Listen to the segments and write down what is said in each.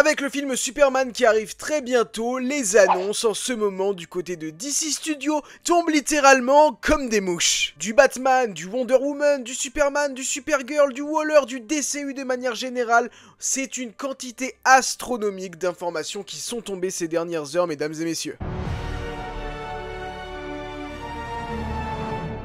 Avec le film Superman qui arrive très bientôt, les annonces en ce moment du côté de DC Studios tombent littéralement comme des mouches. Du Batman, du Wonder Woman, du Superman, du Supergirl, du Waller, du DCU de manière générale, c'est une quantité astronomique d'informations qui sont tombées ces dernières heures, mesdames et messieurs.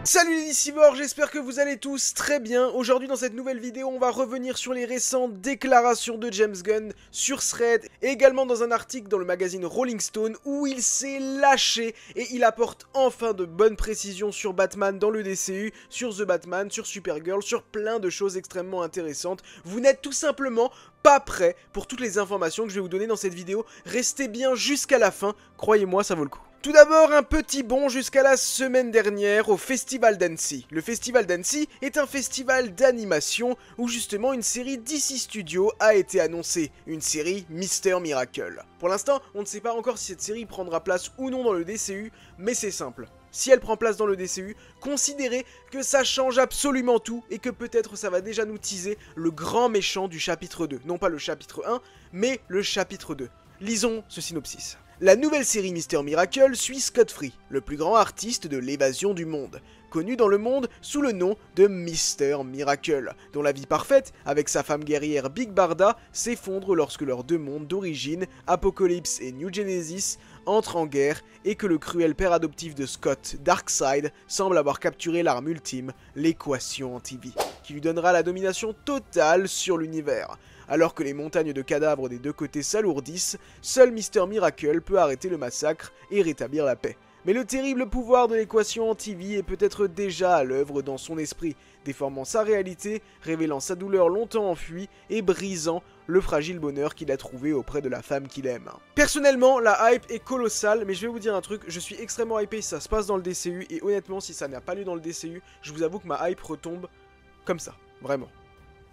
Salut les Dicivores, j'espère que vous allez tous très bien. Aujourd'hui dans cette nouvelle vidéo, on va revenir sur les récentes déclarations de James Gunn sur Thread et également dans un article dans le magazine Rolling Stone où il s'est lâché et il apporte enfin de bonnes précisions sur Batman dans le DCU, sur The Batman, sur Supergirl, sur plein de choses extrêmement intéressantes. Vous n'êtes tout simplement pas prêts pour toutes les informations que je vais vous donner dans cette vidéo. Restez bien jusqu'à la fin, croyez-moi, ça vaut le coup. Tout d'abord, un petit bond jusqu'à la semaine dernière au Festival d'Annecy. Le Festival d'Annecy est un festival d'animation où justement une série DC Studios a été annoncée, une série Mister Miracle. Pour l'instant, on ne sait pas encore si cette série prendra place ou non dans le DCU, mais c'est simple. Si elle prend place dans le DCU, considérez que ça change absolument tout et que peut-être ça va déjà nous teaser le grand méchant du chapitre 2. Non pas le chapitre 1, mais le chapitre 2. Lisons ce synopsis. La nouvelle série Mister Miracle suit Scott Free, le plus grand artiste de l'évasion du monde, connu dans le monde sous le nom de Mister Miracle, dont la vie parfaite, avec sa femme guerrière Big Barda, s'effondre lorsque leurs deux mondes d'origine, Apocalypse et New Genesis, entrent en guerre et que le cruel père adoptif de Scott, Darkseid, semble avoir capturé l'arme ultime, l'équation anti-vie, qui lui donnera la domination totale sur l'univers. Alors que les montagnes de cadavres des deux côtés s'alourdissent, seul Mister Miracle peut arrêter le massacre et rétablir la paix. Mais le terrible pouvoir de l'équation anti-vie est peut-être déjà à l'œuvre dans son esprit, déformant sa réalité, révélant sa douleur longtemps enfuie et brisant le fragile bonheur qu'il a trouvé auprès de la femme qu'il aime. Personnellement, la hype est colossale, mais je vais vous dire un truc, je suis extrêmement hypé si ça se passe dans le DCU, et honnêtement, si ça n'a pas lieu dans le DCU, je vous avoue que ma hype retombe comme ça, vraiment,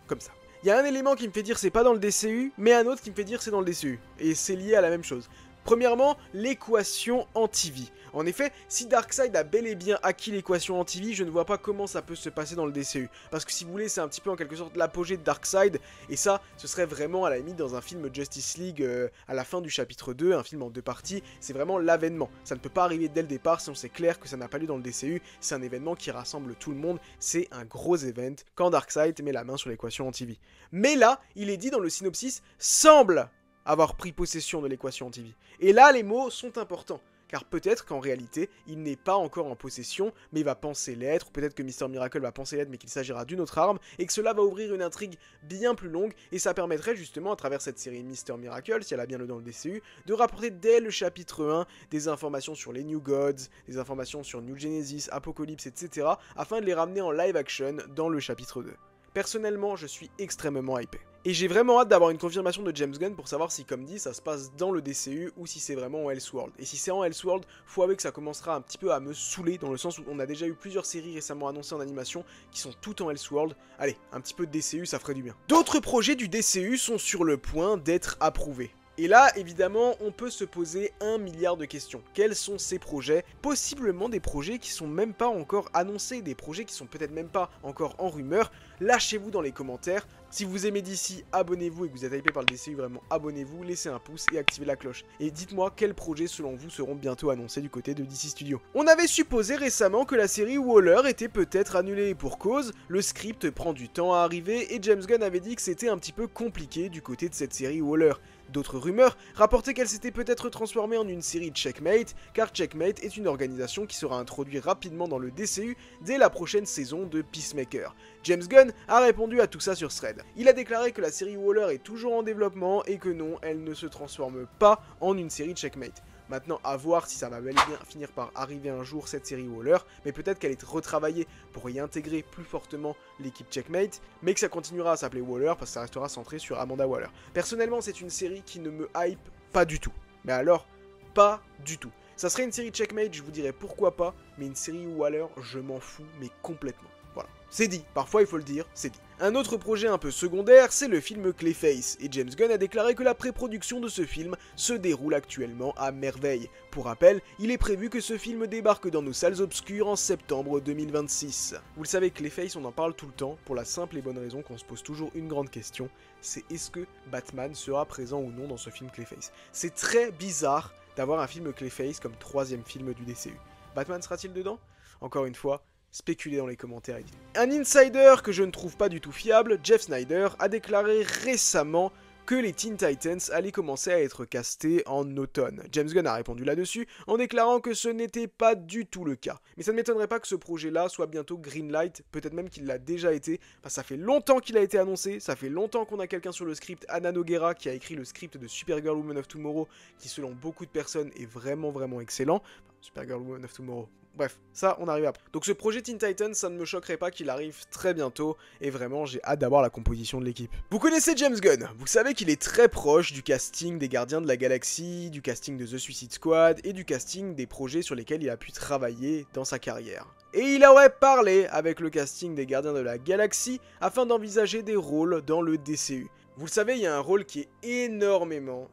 comme ça. Il y a un élément qui me fait dire c'est pas dans le DCU, mais un autre qui me fait dire c'est dans le DCU. Et c'est lié à la même chose. Premièrement, l'équation anti-vie. En effet, si Darkseid a bel et bien acquis l'équation anti-vie, je ne vois pas comment ça peut se passer dans le DCU. Parce que si vous voulez, c'est un petit peu en quelque sorte l'apogée de Darkseid. Et ça, ce serait vraiment à la limite dans un film Justice League à la fin du chapitre 2, un film en 2 parties. C'est vraiment l'avènement. Ça ne peut pas arriver dès le départ, sinon c'est clair que ça n'a pas lieu dans le DCU. C'est un événement qui rassemble tout le monde. C'est un gros event quand Darkseid met la main sur l'équation anti-vie. Mais là, il est dit dans le synopsis, semble avoir pris possession de l'équation anti-vie. Et là, les mots sont importants, car peut-être qu'en réalité, il n'est pas encore en possession, mais il va penser l'être, ou peut-être que Mister Miracle va penser l'être, mais qu'il s'agira d'une autre arme, et que cela va ouvrir une intrigue bien plus longue, et ça permettrait justement, à travers cette série Mister Miracle, si elle a bien le dans le DCU, de rapporter dès le chapitre 1 des informations sur les New Gods, des informations sur New Genesis, Apocalypse, etc., afin de les ramener en live action dans le chapitre 2. Personnellement, je suis extrêmement hypé. Et j'ai vraiment hâte d'avoir une confirmation de James Gunn pour savoir si, comme dit, ça se passe dans le DCU ou si c'est vraiment en Elseworld. Et si c'est en Elseworld, faut avouer que ça commencera un petit peu à me saouler, dans le sens où on a déjà eu plusieurs séries récemment annoncées en animation qui sont toutes en Elseworld. Allez, un petit peu de DCU, ça ferait du bien. D'autres projets du DCU sont sur le point d'être approuvés. Et là, évidemment, on peut se poser 1 milliard de questions. Quels sont ces projets? Possiblement des projets qui sont même pas encore annoncés, des projets qui sont peut-être même pas encore en rumeur. Lâchez-vous dans les commentaires. Si vous aimez DC, abonnez-vous et que vous êtes hypé par le DCU, vraiment abonnez-vous, laissez un pouce et activez la cloche. Et dites-moi quels projets selon vous seront bientôt annoncés du côté de DC Studios. On avait supposé récemment que la série Waller était peut-être annulée et pour cause, le script prend du temps à arriver et James Gunn avait dit que c'était un petit peu compliqué du côté de cette série Waller. D'autres rumeurs rapportaient qu'elle s'était peut-être transformée en une série Checkmate, car Checkmate est une organisation qui sera introduite rapidement dans le DCU dès la prochaine saison de Peacemaker. James Gunn a répondu à tout ça sur Thread. Il a déclaré que la série Waller est toujours en développement et que non, elle ne se transforme pas en une série Checkmate. Maintenant, à voir si ça va bel et bien finir par arriver un jour cette série Waller, mais peut-être qu'elle est retravaillée pour y intégrer plus fortement l'équipe Checkmate, mais que ça continuera à s'appeler Waller parce que ça restera centré sur Amanda Waller. Personnellement, c'est une série qui ne me hype pas du tout. Mais alors, pas du tout. Ça serait une série Checkmate, je vous dirais pourquoi pas, mais une série Waller, je m'en fous, mais complètement. Voilà, c'est dit, parfois il faut le dire, c'est dit. Un autre projet un peu secondaire, c'est le film Clayface, et James Gunn a déclaré que la pré-production de ce film se déroule actuellement à merveille. Pour rappel, il est prévu que ce film débarque dans nos salles obscures en septembre 2026. Vous le savez, Clayface, on en parle tout le temps, pour la simple et bonne raison qu'on se pose toujours une grande question, c'est est-ce que Batman sera présent ou non dans ce film Clayface. C'est très bizarre d'avoir un film Clayface comme troisième film du DCU. Batman sera-t-il dedans? Encore une fois, spéculez dans les commentaires. Un insider que je ne trouve pas du tout fiable, Jeff Snyder, a déclaré récemment que les Teen Titans allaient commencer à être castés en automne. James Gunn a répondu là-dessus en déclarant que ce n'était pas du tout le cas. Mais ça ne m'étonnerait pas que ce projet-là soit bientôt greenlight, peut-être même qu'il l'a déjà été, parce que ça fait longtemps qu'il a été annoncé, ça fait longtemps qu'on a quelqu'un sur le script, Anna Nogueira, qui a écrit le script de Supergirl Woman of Tomorrow, qui selon beaucoup de personnes est vraiment excellent. Enfin, Supergirl Woman of Tomorrow. Bref, ça, on arrive après. Donc ce projet Teen Titans, ça ne me choquerait pas qu'il arrive très bientôt, et vraiment, j'ai hâte d'avoir la composition de l'équipe. Vous connaissez James Gunn, vous savez qu'il est très proche du casting des Gardiens de la Galaxie, du casting de The Suicide Squad, et du casting des projets sur lesquels il a pu travailler dans sa carrière. Et il aurait parlé avec le casting des Gardiens de la Galaxie, afin d'envisager des rôles dans le DCU. Vous le savez, il y a un rôle qui est énormément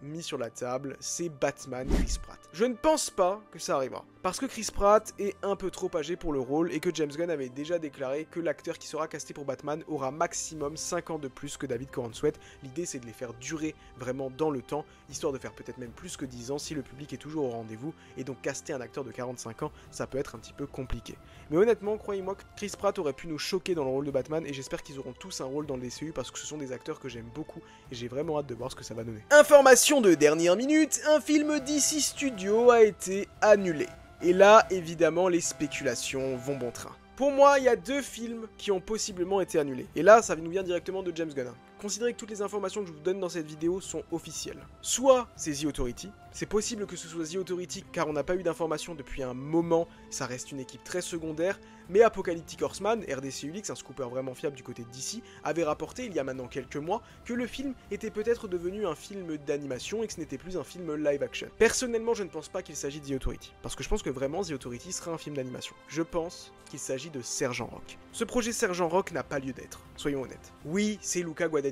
mis sur la table, c'est Batman Chris Pratt. Je ne pense pas que ça arrivera, parce que Chris Pratt est un peu trop âgé pour le rôle et que James Gunn avait déjà déclaré que l'acteur qui sera casté pour Batman aura maximum 5 ans de plus que David Corenswet. L'idée c'est de les faire durer vraiment dans le temps, histoire de faire peut-être même plus que 10 ans si le public est toujours au rendez-vous, et donc caster un acteur de 45 ans, ça peut être un petit peu compliqué. Mais honnêtement, croyez-moi que Chris Pratt aurait pu nous choquer dans le rôle de Batman, et j'espère qu'ils auront tous un rôle dans le DCU parce que ce sont des acteurs que j'aime beaucoup, et j'ai vraiment hâte de voir ce que ça va donner. Information de dernière minute, un film DC Studio a été annulé. Et là, évidemment, les spéculations vont bon train. Pour moi, il y a 2 films qui ont possiblement été annulés. Et là, ça nous vient directement de James Gunn. Considérez que toutes les informations que je vous donne dans cette vidéo sont officielles. Soit c'est The Authority, c'est possible que ce soit The Authority car on n'a pas eu d'informations depuis un moment, ça reste une équipe très secondaire, mais Apocalyptic Horseman, RDC Ulix, un scooper vraiment fiable du côté de DC, avait rapporté il y a maintenant quelques mois que le film était peut-être devenu un film d'animation et que ce n'était plus un film live action. Personnellement, je ne pense pas qu'il s'agit de The Authority, parce que je pense que vraiment The Authority sera un film d'animation. Je pense qu'il s'agit de Sergent Rock. Ce projet Sergent Rock n'a pas lieu d'être, soyons honnêtes. Oui, c'est Luca Guadagnino.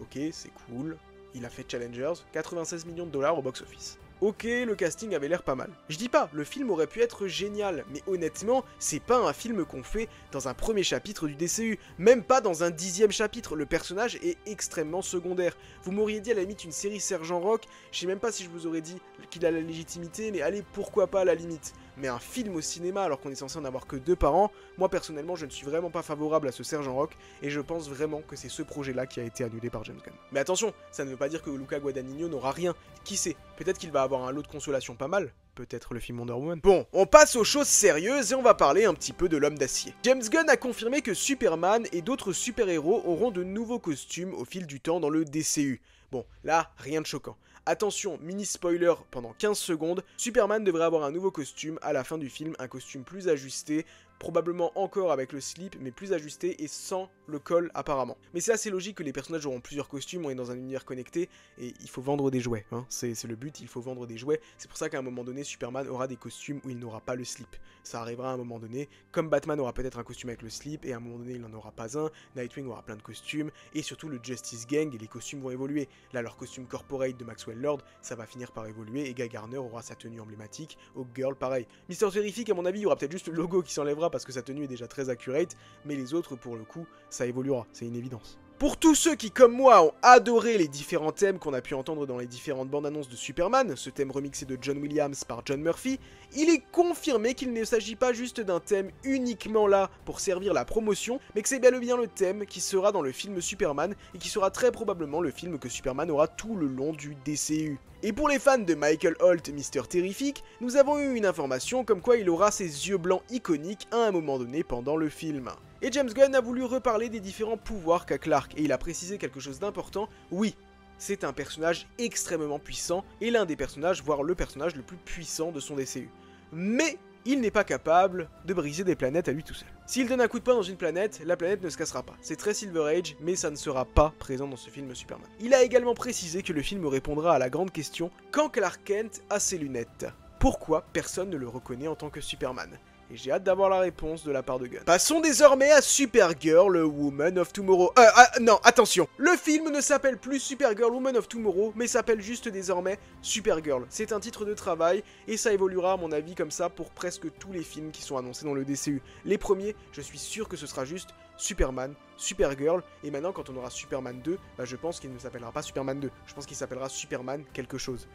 Ok, c'est cool. Il a fait Challengers, 96 millions de dollars au box-office. Ok, le casting avait l'air pas mal. Je dis pas, le film aurait pu être génial, mais honnêtement, c'est pas un film qu'on fait dans un premier chapitre du DCU, même pas dans un 10e chapitre, le personnage est extrêmement secondaire. Vous m'auriez dit à la limite une série Sergent Rock, je sais même pas si je vous aurais dit qu'il a la légitimité, mais allez, pourquoi pas à la limite. Mais un film au cinéma alors qu'on est censé en avoir que 2 par an, moi personnellement je ne suis vraiment pas favorable à ce Sergent Rock, et je pense vraiment que c'est ce projet-là qui a été annulé par James Gunn. Mais attention, ça ne veut pas dire que Luca Guadagnino n'aura rien, qui sait, peut-être qu'il va avoir un lot de consolation pas mal, peut-être le film Wonder Woman. Bon, on passe aux choses sérieuses et on va parler un petit peu de l'homme d'acier. James Gunn a confirmé que Superman et d'autres super-héros auront de nouveaux costumes au fil du temps dans le DCU. Bon, là, rien de choquant. Attention, mini spoiler pendant 15 secondes, Superman devrait avoir un nouveau costume à la fin du film, un costume plus ajusté, probablement encore avec le slip, mais plus ajusté et sans le col apparemment. Mais c'est assez logique que les personnages auront plusieurs costumes, on est dans un univers connecté, et il faut vendre des jouets, hein. C'est le but, il faut vendre des jouets, c'est pour ça qu'à un moment donné, Superman aura des costumes où il n'aura pas le slip. Ça arrivera à un moment donné, comme Batman aura peut-être un costume avec le slip, et à un moment donné, il n'en aura pas un, Nightwing aura plein de costumes, et surtout le Justice Gang, et les costumes vont évoluer. Là, leur costume corporate de Maxwell Lord, ça va finir par évoluer, et Guy Garner aura sa tenue emblématique, Hawk Girl, pareil. Mister Terrific, à mon avis, il y aura peut-être juste le logo qui s'enlèvera parce que sa tenue est déjà très accurate, mais les autres, pour le coup, ça évoluera, c'est une évidence. Pour tous ceux qui, comme moi, ont adoré les différents thèmes qu'on a pu entendre dans les différentes bandes annonces de Superman, ce thème remixé de John Williams par John Murphy, il est confirmé qu'il ne s'agit pas juste d'un thème uniquement là pour servir la promotion, mais que c'est bel et bien le thème qui sera dans le film Superman, et qui sera très probablement le film que Superman aura tout le long du DCU. Et pour les fans de Michael Holt, Mister Terrific, nous avons eu une information comme quoi il aura ses yeux blancs iconiques à un moment donné pendant le film. Et James Gunn a voulu reparler des différents pouvoirs qu'a Clark, et il a précisé quelque chose d'important, oui, c'est un personnage extrêmement puissant, et l'un des personnages, voire le personnage le plus puissant de son DCU. Mais il n'est pas capable de briser des planètes à lui tout seul. S'il donne un coup de poing dans une planète, la planète ne se cassera pas. C'est très Silver Age, mais ça ne sera pas présent dans ce film Superman. Il a également précisé que le film répondra à la grande question, quand Clark Kent a ses lunettes, pourquoi personne ne le reconnaît en tant que Superman? Et j'ai hâte d'avoir la réponse de la part de Gunn. Passons désormais à Supergirl, Woman of Tomorrow. Non, attention. Le film ne s'appelle plus Supergirl, Woman of Tomorrow, mais s'appelle juste désormais Supergirl. C'est un titre de travail, et ça évoluera à mon avis comme ça pour presque tous les films qui sont annoncés dans le DCU. Les premiers, je suis sûr que ce sera juste Superman, Supergirl, et maintenant quand on aura Superman 2, bah, je pense qu'il ne s'appellera pas Superman 2, je pense qu'il s'appellera Superman quelque chose.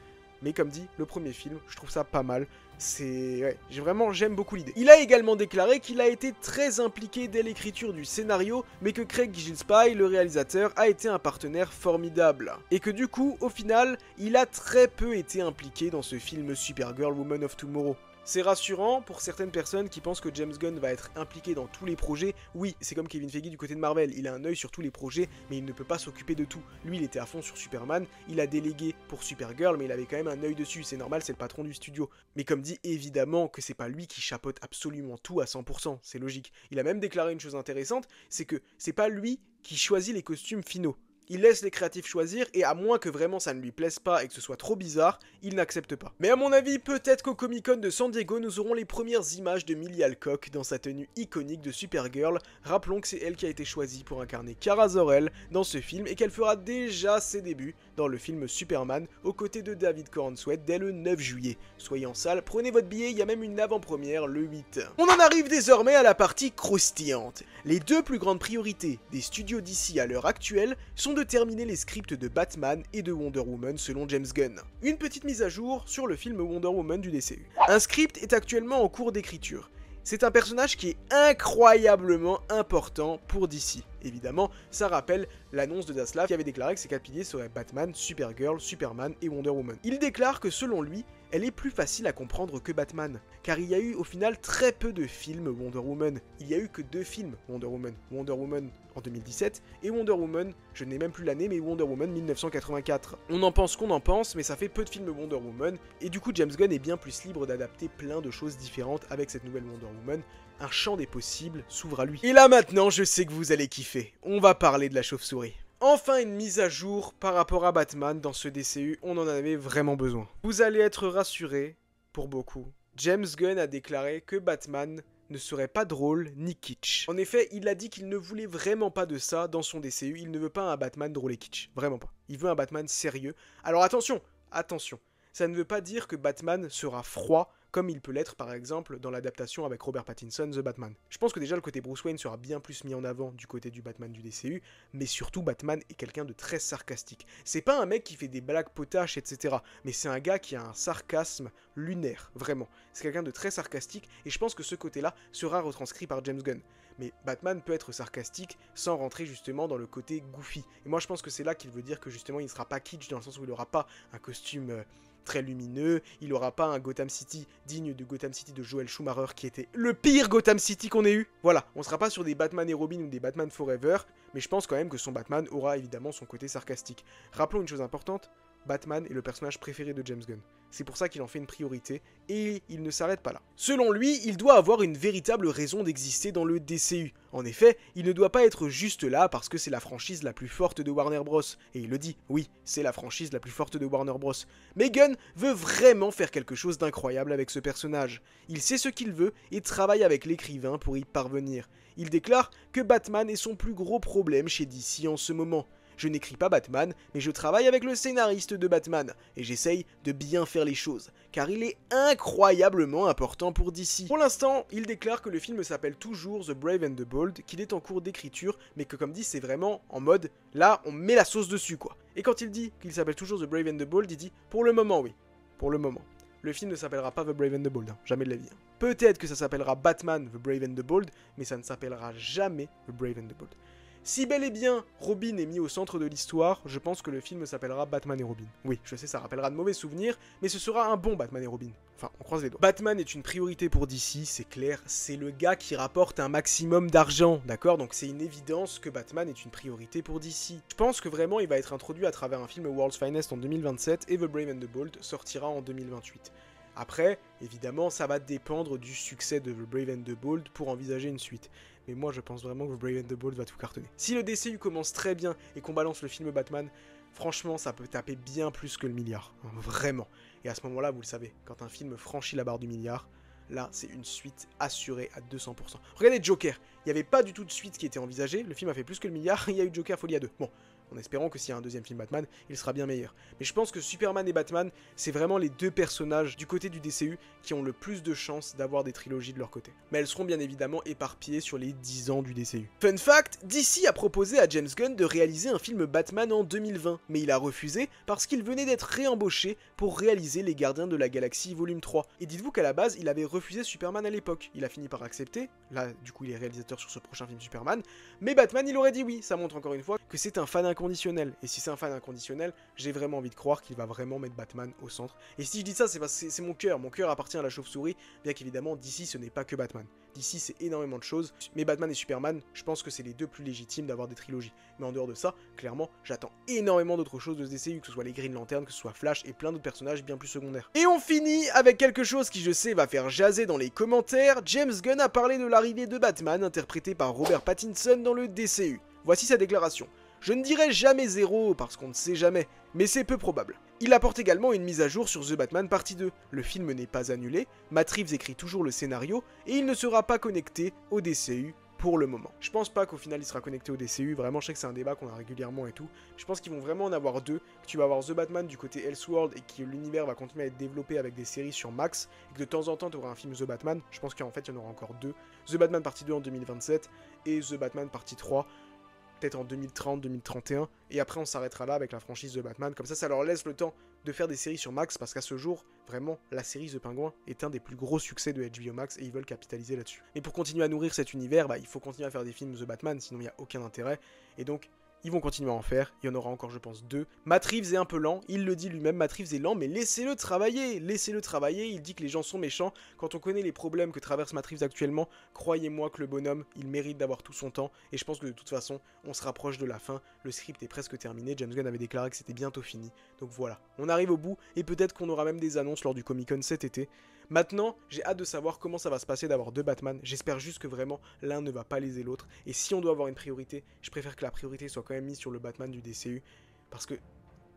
Mais comme dit, le premier film, je trouve ça pas mal. Ouais, j'aime beaucoup l'idée. Il a également déclaré qu'il a été très impliqué dès l'écriture du scénario, mais que Craig Gillespie, le réalisateur, a été un partenaire formidable. Et que du coup, au final, il a très peu été impliqué dans ce film Supergirl Woman of Tomorrow. C'est rassurant pour certaines personnes qui pensent que James Gunn va être impliqué dans tous les projets. Oui, c'est comme Kevin Feige du côté de Marvel, il a un œil sur tous les projets, mais il ne peut pas s'occuper de tout. Lui, il était à fond sur Superman, il a délégué pour Supergirl, mais il avait quand même un œil dessus, c'est normal, c'est le patron du studio. Mais comme dit, évidemment que c'est pas lui qui chapeaute absolument tout à 100%, c'est logique. Il a même déclaré une chose intéressante, c'est que c'est pas lui qui choisit les costumes finaux. Il laisse les créatifs choisir, et à moins que vraiment ça ne lui plaise pas et que ce soit trop bizarre, il n'accepte pas. Mais à mon avis, peut-être qu'au Comic-Con de San Diego, nous aurons les premières images de Millie Alcock dans sa tenue iconique de Supergirl. Rappelons que c'est elle qui a été choisie pour incarner Kara Zor-El dans ce film, et qu'elle fera déjà ses débuts dans le film Superman, aux côtés de David Corenswet dès le 9 juillet. Soyez en salle, prenez votre billet, il y a même une avant-première le 8. On en arrive désormais à la partie croustillante. Les deux plus grandes priorités des studios d'ici à l'heure actuelle sont de terminer les scripts de Batman et de Wonder Woman selon James Gunn. Une petite mise à jour sur le film Wonder Woman du DCU. Un script est actuellement en cours d'écriture. C'est un personnage qui est incroyablement important pour DC. Évidemment, ça rappelle l'annonce de Zaslav qui avait déclaré que ses 4 piliers seraient Batman, Supergirl, Superman et Wonder Woman. Il déclare que selon lui, elle est plus facile à comprendre que Batman, car il y a eu au final très peu de films Wonder Woman. Il y a eu que 2 films Wonder Woman. Wonder Woman en 2017 et Wonder Woman, je n'ai même plus l'année, mais Wonder Woman 1984. On en pense qu'on en pense, mais ça fait peu de films Wonder Woman, et du coup James Gunn est bien plus libre d'adapter plein de choses différentes avec cette nouvelle Wonder Woman. Un champ des possibles s'ouvre à lui. Et là maintenant, je sais que vous allez kiffer. On va parler de la chauve-souris. Enfin une mise à jour par rapport à Batman dans ce DCU, on en avait vraiment besoin. Vous allez être rassurés, pour beaucoup. James Gunn a déclaré que Batman ne serait pas drôle ni kitsch. En effet, il a dit qu'il ne voulait vraiment pas de ça dans son DCU, il ne veut pas un Batman drôle et kitsch, vraiment pas. Il veut un Batman sérieux. Alors attention, ça ne veut pas dire que Batman sera froid, comme il peut l'être par exemple dans l'adaptation avec Robert Pattinson, The Batman. Je pense que déjà le côté Bruce Wayne sera bien plus mis en avant du côté du Batman du DCU, mais surtout Batman est quelqu'un de très sarcastique. C'est pas un mec qui fait des blagues potaches, etc. Mais c'est un gars qui a un sarcasme lunaire, vraiment. C'est quelqu'un de très sarcastique, et je pense que ce côté-là sera retranscrit par James Gunn. Mais Batman peut être sarcastique sans rentrer justement dans le côté goofy. Et moi je pense que c'est là qu'il veut dire que justement il ne sera pas kitsch dans le sens où il n'aura pas un costume très lumineux, il n'aura pas un Gotham City digne de Gotham City de Joel Schumacher qui était le pire Gotham City qu'on ait eu. Voilà, on sera pas sur des Batman et Robin ou des Batman Forever, mais je pense quand même que son Batman aura évidemment son côté sarcastique. Rappelons une chose importante, Batman est le personnage préféré de James Gunn. C'est pour ça qu'il en fait une priorité, et il ne s'arrête pas là. Selon lui, il doit avoir une véritable raison d'exister dans le DCU. En effet, il ne doit pas être juste là parce que c'est la franchise la plus forte de Warner Bros. Et il le dit, oui, c'est la franchise la plus forte de Warner Bros. Mais Gunn veut vraiment faire quelque chose d'incroyable avec ce personnage. Il sait ce qu'il veut et travaille avec l'écrivain pour y parvenir. Il déclare que Batman est son plus gros problème chez DC en ce moment. Je n'écris pas Batman, mais je travaille avec le scénariste de Batman, et j'essaye de bien faire les choses, car il est incroyablement important pour DC. Pour l'instant, il déclare que le film s'appelle toujours The Brave and the Bold, qu'il est en cours d'écriture, mais que comme dit, c'est vraiment en mode, là, on met la sauce dessus, quoi. Et quand il dit qu'il s'appelle toujours The Brave and the Bold, il dit, pour le moment, oui, pour le moment. Le film ne s'appellera pas The Brave and the Bold, hein, jamais de la vie. Hein. Peut-être que ça s'appellera Batman The Brave and the Bold, mais ça ne s'appellera jamais The Brave and the Bold. Si bel et bien Robin est mis au centre de l'histoire, je pense que le film s'appellera Batman et Robin. Oui, je sais, ça rappellera de mauvais souvenirs, mais ce sera un bon Batman et Robin. Enfin, on croise les doigts. Batman est une priorité pour DC, c'est clair, c'est le gars qui rapporte un maximum d'argent, d'accord? Donc c'est une évidence que Batman est une priorité pour DC. Je pense que vraiment il va être introduit à travers un film World's Finest en 2027 et The Brave and the Bold sortira en 2028. Après, évidemment, ça va dépendre du succès de The Brave and the Bold pour envisager une suite. Mais moi, je pense vraiment que The Brave and the Bold va tout cartonner. Si le DCU commence très bien et qu'on balance le film Batman, franchement, ça peut taper bien plus que le milliard. Vraiment. Et à ce moment-là, vous le savez, quand un film franchit la barre du milliard, là c'est une suite assurée à 200%. Regardez Joker, il n'y avait pas du tout de suite qui était envisagée, le film a fait plus que le milliard, il y a eu Joker Folie à 2. Bon, en espérant que s'il y a un deuxième film Batman, il sera bien meilleur. Mais je pense que Superman et Batman, c'est vraiment les deux personnages du côté du DCU qui ont le plus de chances d'avoir des trilogies de leur côté. Mais elles seront bien évidemment éparpillées sur les 10 ans du DCU. Fun fact, DC a proposé à James Gunn de réaliser un film Batman en 2020, mais il a refusé parce qu'il venait d'être réembauché pour réaliser Les Gardiens de la Galaxie volume 3. Et dites-vous qu'à la base, il avait refusé Superman à l'époque. Il a fini par accepter, là du coup il est réalisateur sur ce prochain film Superman, mais Batman il aurait dit oui. Ça montre encore une fois que c'est un fan inconditionnel. Et si c'est un fan inconditionnel, j'ai vraiment envie de croire qu'il va vraiment mettre Batman au centre. Et si je dis ça, c'est parce que c'est mon cœur. Mon cœur appartient à la chauve-souris, bien qu'évidemment, d'ici ce n'est pas que Batman. D'ici c'est énormément de choses, mais Batman et Superman, je pense que c'est les deux plus légitimes d'avoir des trilogies. Mais en dehors de ça, clairement, j'attends énormément d'autres choses de ce DCU, que ce soit les Green Lantern, que ce soit Flash et plein d'autres personnages bien plus secondaires. Et on finit avec quelque chose qui je sais va faire jaser dans les commentaires. James Gunn a parlé de l'arrivée de Batman, interprété par Robert Pattinson dans le DCU. Voici sa déclaration. Je ne dirais jamais 0 parce qu'on ne sait jamais, mais c'est peu probable. Il apporte également une mise à jour sur The Batman partie 2. Le film n'est pas annulé, Matt Reeves écrit toujours le scénario et il ne sera pas connecté au DCU pour le moment. Je pense pas qu'au final il sera connecté au DCU, vraiment je sais que c'est un débat qu'on a régulièrement et tout. Je pense qu'ils vont vraiment en avoir deux, que tu vas avoir The Batman du côté Elseworld et que l'univers va continuer à être développé avec des séries sur Max et que de temps en temps tu auras un film The Batman. Je pense qu'en fait il y en aura encore deux. The Batman partie 2 en 2027 et The Batman partie 3 peut-être en 2030, 2031, et après on s'arrêtera là avec la franchise de Batman, comme ça leur laisse le temps de faire des séries sur Max, parce qu'à ce jour, vraiment, la série The Penguin est un des plus gros succès de HBO Max, et ils veulent capitaliser là-dessus. Mais pour continuer à nourrir cet univers, il faut continuer à faire des films The Batman, sinon il n'y a aucun intérêt, et donc ils vont continuer à en faire, il y en aura encore je pense 2. Matt Reeves est un peu lent, il le dit lui-même, Matt Reeves est lent, mais laissez-le travailler, il dit que les gens sont méchants. Quand on connaît les problèmes que traverse Matt Reeves actuellement, croyez-moi que le bonhomme, il mérite d'avoir tout son temps, et je pense que de toute façon, on se rapproche de la fin, le script est presque terminé, James Gunn avait déclaré que c'était bientôt fini, donc voilà, on arrive au bout, et peut-être qu'on aura même des annonces lors du Comic-Con cet été. Maintenant, j'ai hâte de savoir comment ça va se passer d'avoir deux Batman, j'espère juste que vraiment l'un ne va pas léser l'autre, et si on doit avoir une priorité, je préfère que la priorité soit quand même mise sur le Batman du DCU, parce que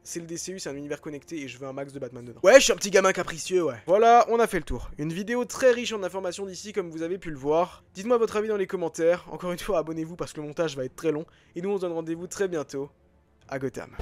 c'est le DCU, c'est un univers connecté et je veux un max de Batman dedans. Ouais, je suis un petit gamin capricieux, ouais. Voilà, on a fait le tour. Une vidéo très riche en informations d'ici, comme vous avez pu le voir. Dites-moi votre avis dans les commentaires. Encore une fois, abonnez-vous parce que le montage va être très long. Et nous, on se donne rendez-vous très bientôt à Gotham.